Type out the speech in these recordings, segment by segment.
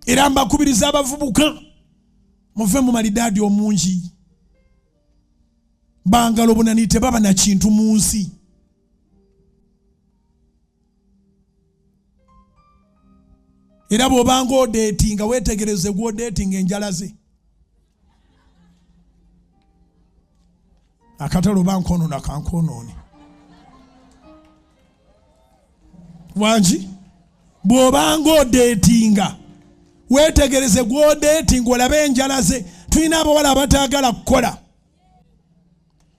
era mbakubiriza abavubuka muve mu malidaadi omungi bangalo bunani tebaba na kintu mu nsi. Era bw'obanga odeetinga weetegereze gw'odeetinga enjala ze. Akatalo bankonoona kankonoone. Wangi bw'obanga odeetinga weetegereze gw'odeetinga olabe enjala ze. Tulina abawala abataagala kukola.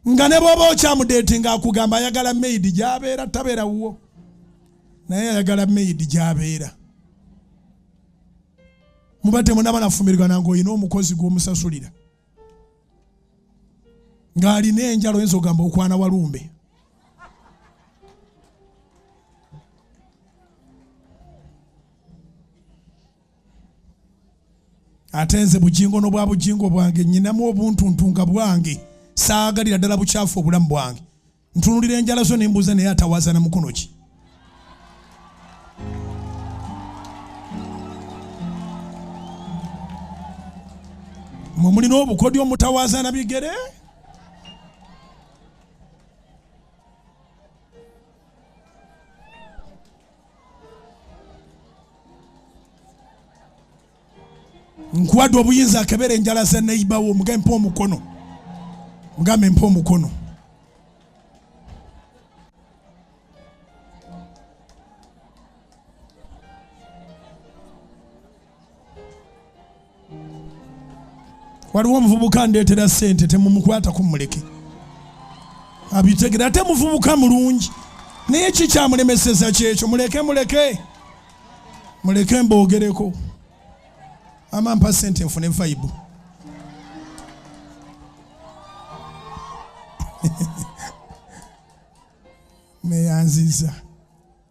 Nga ne bw'oba okyamudeetinga akugamba ayagala maidi gy'abeera tabeera wuwo. Naye ayagala maidi gy'abeera. Mubate munaba nafumirigana ng'olina omukozi gw'omusasulira. Ng'alina enjala oyinza ogamba okwana walumbe. Ate nze bugingo n'obwa bugingo bwange nnyinamu obuntuntunga bwange. Saagalira ddala bukyafu obulamu bwange. Ntunulira enjala zo nembuuza naye atawaza na mukono ki. Mwe mulina obukodyo mutawaza na bigere? Nkuwadde obuyinza akebera enjala za neighbour mugambe mpa omukono. Mugambe mpa omukono. Waliwo omuvubuka ndeetera ssente temumukwata kumuleke. Abitegera ate muvubuka mulungi. Naye kikyamulemeseza kyekyo muleke mboogereko. Ama mpa ssente nfune vibe. Meyanziza.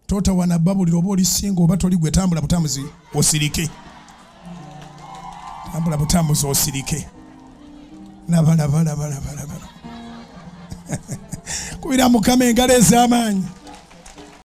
Tota wana babulira oba oli singa oba toli gwe tambula butambuzi osirike. Tambula butambuzi osirike. Bala. Kubira Mukama engalo ez'amaanyi.